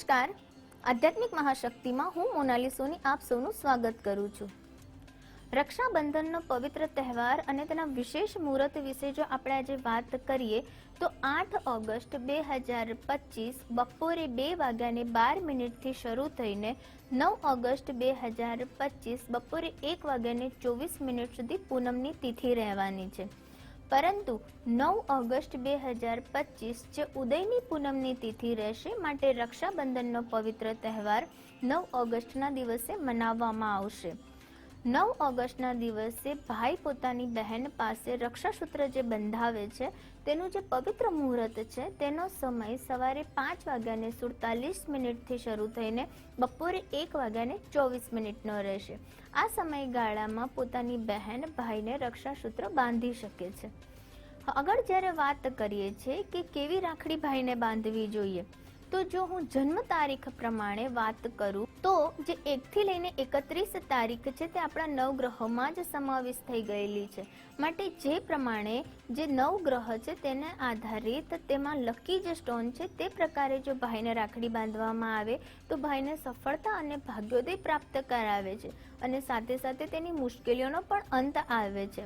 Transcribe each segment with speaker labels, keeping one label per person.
Speaker 1: નમસ્કાર, આધ્યાત્મિક મહાશક્તિમાં હું મોનાલી સોની આપ સૌનું સ્વાગત કરું છું. રક્ષાબંધનનો પવિત્ર તહેવાર અને તેના વિશેષ મુહૂર્ત વિશે જો આપણે આજે વાત કરીએ તો 8 ઓગસ્ટ 2025 બપોરે 2:12 શરૂ થઈને 9 ઓગસ્ટ 2025 બપોરે 1:24 સુધી પૂનમની તિથિ રહેવાની છે. પરંતુ 9 ઓગસ્ટ 2025 જે ઉદયની પૂનમની તિથિ રહેશે, માટે રક્ષાબંધનનો પવિત્ર તહેવાર 9 ઓગસ્ટના દિવસે મનાવવામાં આવશે. 9 ઓગસ્ટના દિવસે ભાઈ પોતાની બહેન પાસે રક્ષાસૂત્ર જે બંધાવે છે તેનું જે પવિત્ર મુહૂર્ત છે તેનો સમય સવારે 5:47 શરૂ થઈને બપોરે 1:24 રહેશે. આ સમયગાળામાં પોતાની બહેન ભાઈને રક્ષાસૂત્ર બાંધી શકે છે. આગળ જ્યારે વાત કરીએ છીએ કે કેવી રાખડી ભાઈને બાંધવી જોઈએ, તો જો હું જન્મ તારીખ પ્રમાણે વાત કરું તો જે 1 થી લઈને 31 તારીખ છે તે આપણા નવગ્રહોમાં જ સમાવેશ થઈ ગયેલી છે. માટે જે પ્રમાણે જે નવગ્રહ છે તેને આધારિત તેમાં લકી જે સ્ટોન છે તે પ્રકારે જો ભાઈને રાખડી બાંધવામાં આવે તો ભાઈને સફળતા અને ભાગ્યોદય પ્રાપ્ત કરાવે છે અને સાથે સાથે તેની મુશ્કેલીઓનો પણ અંત આવે છે.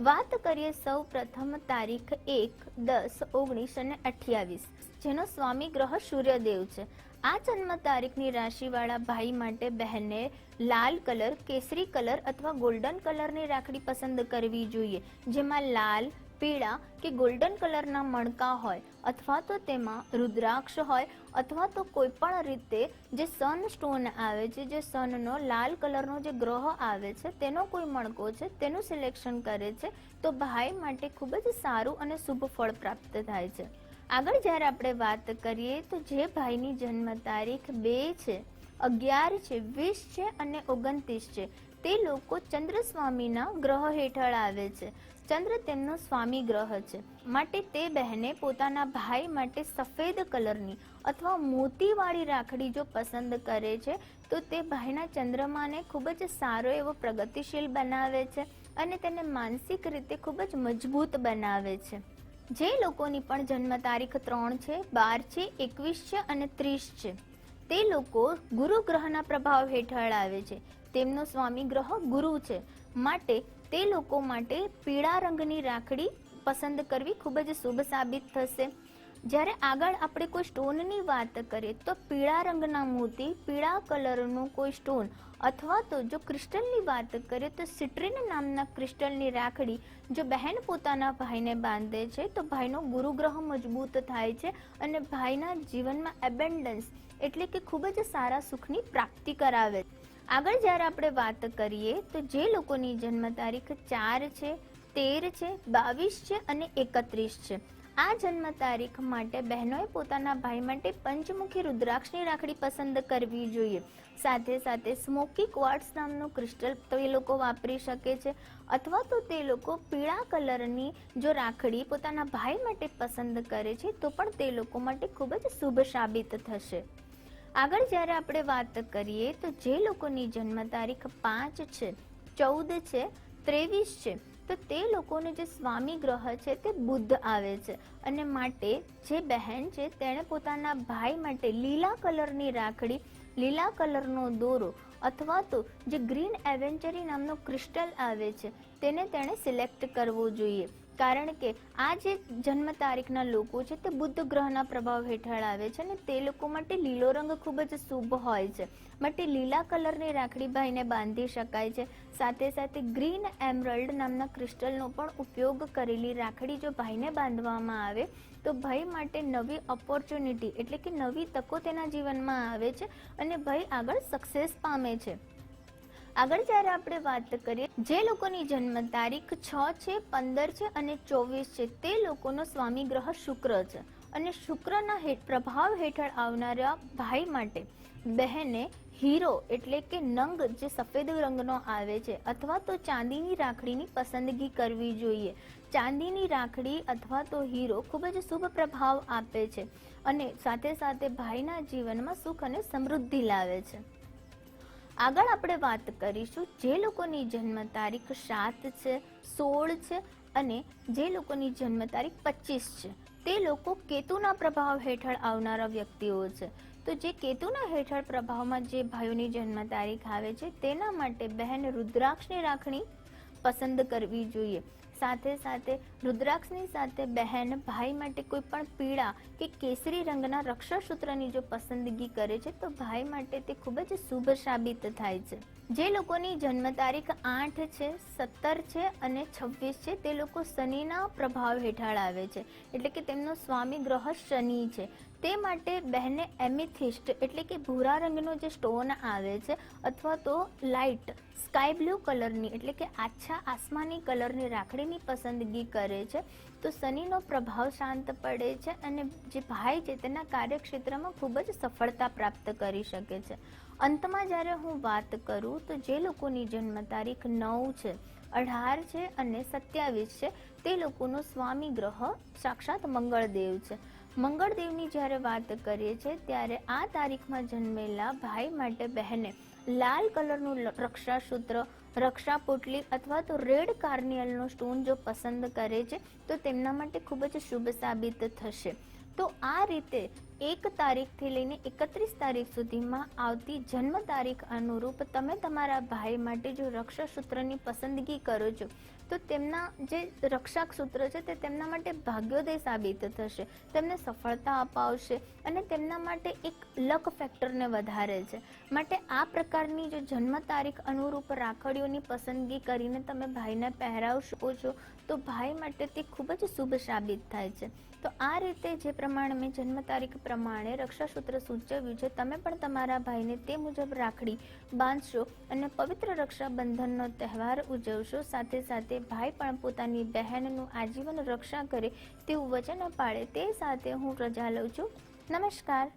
Speaker 1: વાત કરીએ સૌ પ્રથમ તારીખ 1-10-19-28 જેનો સ્વામી ગ્રહ સૂર્યદેવ છે. આ જન્મ તારીખની રાશિવાળા ભાઈ માટે બહેને લાલ કલર, કેસરી કલર અથવા ગોલ્ડન કલરની રાખડી પસંદ કરવી જોઈએ, જેમાં લાલ, પીળા કે ગોલ્ડન કલરના મણકા હોય અથવા તો તેમાં રુદ્રાક્ષ હોય અથવા તો કોઈ પણ રીતે જે સન સ્ટોન આવે છે, જે સનનો લાલ કલરનો જે ગ્રહ આવે છે તેનો કોઈ મણકો છે તેનું સિલેક્શન કરે છે તો ભાઈ માટે ખૂબ જ સારું અને શુભ ફળ પ્રાપ્ત થાય છે. આગળ જ્યારે આપણે વાત કરીએ તો જે ભાઈની જન્મ તારીખ 2 છે, 11 છે, 20 છે અને 29 છે તે લોકો ચંદ્ર સ્વામીના ગ્રહ હેઠળ આવે છે. ચંદ્ર તેમનો સ્વામી ગ્રહ છે, માટે તે બહેને પોતાના ભાઈ માટે સફેદ કલરની અથવા મોતીવાળી રાખડી જો પસંદ કરે છે તો તે ભાઈના ચંદ્રમાને ખૂબ જ સારો એવો પ્રગતિશીલ બનાવે છે અને તેને માનસિક રીતે ખૂબ જ મજબૂત બનાવે છે. જે લોકોની પણ જન્મ તારીખ 3 છે, 12 છે, 21 છે અને 30 છે તે લોકો ગુરુ ગ્રહના પ્રભાવ હેઠળ આવે છે. તેમનો સ્વામી ગ્રહ ગુરુ છે, માટે તે લોકો માટે પીળા રંગની રાખડી પસંદ કરવી ખૂબ જ શુભ સાબિત થશે. જ્યારે આગળ આપણે કોઈ સ્ટોનની વાત કરીએ તો પીળા રંગના મોતી, પીળા કલરનું કોઈ સ્ટોન અથવા તો જો ક્રિસ્ટલની વાત કરીએ તો સિટ્રીન નામના ક્રિસ્ટલની રાખડી જો બહેન પોતાના ભાઈને બાંધે છે તો ભાઈનો ગુરુગ્રહ મજબૂત થાય છે અને ભાઈના જીવનમાં એબન્ડન્સ એટલે કે ખૂબ જ સારા સુખની પ્રાપ્તિ કરાવે છે. આગળ જ્યારે આપણે વાત કરીએ તો જે લોકોની જન્મ તારીખ 4 છે, 13 છે, 22 છે અને 31 છે, આ જન્મ તારીખ માટે બહેનોએ પોતાના ભાઈ માટે પંચમુખી રુદ્રાક્ષની રાખડી પસંદ કરવી જોઈએ. સાથે સાથે સ્મોકી ક્વાર્ટસ નામનું ક્રિસ્ટલ તો એ લોકો વાપરી શકે છે અથવા તો તે લોકો પીળા કલરની જો રાખડી પોતાના ભાઈ માટે પસંદ કરે છે તો પણ તે લોકો માટે ખૂબ જ શુભ સાબિત થશે. આગળ જ્યારે આપણે વાત કરીએ તો જે લોકોની જન્મ તારીખ 5 છે, 14 છે, 23 છે તો તે લોકોનો જે સ્વામી ગ્રહ છે તે બુધ આવે છે અને માટે જે બહેન છે તેણે પોતાના ભાઈ માટે લીલા કલરની રાખડી, લીલા કલરનો દોરો અથવા તો જે ગ્રીન એવેન્ચરી નામનો ક્રિસ્ટલ આવે છે તેને તેણે સિલેક્ટ કરવો જોઈએ. કારણ કે આ જે જન્મ તારીખના લોકો છે તે બુધ ગ્રહના પ્રભાવ હેઠળ આવે છે અને તે લોકો માટે લીલો રંગ ખૂબ જ શુભ હોય છે, માટે લીલા કલરની રાખડી ભાઈને બાંધી શકાય છે. સાથે સાથે ગ્રીન એમરલ્ડ નામના ક્રિસ્ટલનો પણ ઉપયોગ કરેલી રાખડી જો ભાઈને બાંધવામાં આવે તો ભાઈ માટે નવી ઓપોર્ચ્યુનિટી એટલે કે નવી તકો તેના જીવનમાં આવે છે અને ભાઈ આગળ સક્સેસ પામે છે. આગળ જ્યારે આપણે વાત કરીએ જે લોકોની જન્મ તારીખ 6 છે, 15 છે અને 24 છે તે લોકોનો સ્વામી ગ્રહ શુક્ર છે અને શુક્રના પ્રભાવ હેઠળ આવનારા ભાઈ માટે બહેને હીરો એટલે કે નંગ જે સફેદ રંગનો આવે છે અથવા તો ચાંદીની રાખડીની પસંદગી કરવી જોઈએ. ચાંદીની રાખડી અથવા તો હીરો ખૂબ જ શુભ પ્રભાવ આપે છે અને સાથે સાથે ભાઈના જીવનમાં સુખ અને સમૃદ્ધિ લાવે છે. આગળ આપણે વાત કરીશું જે લોકોની જન્મ તારીખ 7 છે, 16 છે અને જે લોકોની જન્મ તારીખ 25 છે તે લોકો કેતુના પ્રભાવ હેઠળ આવનારા વ્યક્તિઓ છે. તો જે કેતુના હેઠળ પ્રભાવમાં જે ભાઈઓની જન્મ તારીખ આવે છે તેના માટે બહેન રુદ્રાક્ષની રાખડી પસંદ કરવી જોઈએ. સાથે સાથે રુદ્રાક્ષની સાથે બહેન ભાઈ માટે કોઈ પણ પીળા કે કેસરી રંગના રક્ષાસૂત્રની જો પસંદગી કરે છે તો ભાઈ માટે તે ખૂબ જ શુભ સાબિત થાય છે. જે લોકોની જન્મ તારીખ 8 છે, 17 છે અને 26 છે તે લોકો શનિના પ્રભાવ હેઠળ આવે છે, એટલે કે તેમનો સ્વામી ગ્રહ શનિ છે. તે માટે બહેને એમિથિસ્ટ એટલે કે ભૂરા રંગનો જે સ્ટોન આવે છે અથવા તો લાઇટ સ્કાય બ્લુ કલરની એટલે કે આછા આસમાની કલરની રાખડીની પસંદગી કરે છે તો શનિનો પ્રભાવ શાંત પડે છે અને જે ભાઈ છે તેના કાર્યક્ષેત્રમાં ખૂબ જ સફળતા પ્રાપ્ત કરી શકે છે. અંતમાં જ્યારે હું વાત કરું તો જે લોકોની જન્મ તારીખ 9 છે, 18 છે અને 27 છે તે લોકોનો સ્વામી ગ્રહ સાક્ષાત મંગળદેવ છે. મંગળદેવની જ્યારે વાત કરીએ છીએ ત્યારે આ તારીખમાં જન્મેલા ભાઈ માટે બહેને લાલ કલરનું રક્ષાસૂત્ર, રક્ષા પોટલી અથવા તો રેડ કાર્નિયલનો સ્ટોન જો પસંદ કરે છે તો તેમના માટે ખૂબ જ શુભ સાબિત થશે. તો આ રીતે 1 તારીખથી લઈને 31 તારીખ સુધીમાં આવતી જન્મ તારીખ અનુરૂપ તમે તમારા ભાઈ માટે જો રક્ષાસૂત્રની પસંદગી કરો છો તો તેમના જે રક્ષક સૂત્ર છે તે તેમના માટે ભાગ્યોદય સાબિત થશે, તેમને સફળતા અપાવશે અને તેમના માટે એક લક ફેક્ટરને વધારે છે. માટે આ પ્રકારની જો જન્મ તારીખ અનુરૂપ રાખડીઓની પસંદગી કરીને તમે ભાઈને પહેરાવી શકો છો તો ભાઈ માટે તે ખૂબ જ શુભ સાબિત થાય છે. તો આ રીતે જે પ્રમાણે મેં જન્મ તારીખ પ્રમાણે રક્ષાસૂત્ર સૂચવ્યું છે તમે પણ તમારા ભાઈને તે મુજબ રાખડી બાંધશો અને પવિત્ર રક્ષાબંધનનો તહેવાર ઉજવશો. સાથે સાથે ભાઈ પણ પોતાની બહેનનું આજીવન રક્ષા કરે તેવું વચન પાળે તે સાથે હું રજા લઉં છું. નમસ્કાર.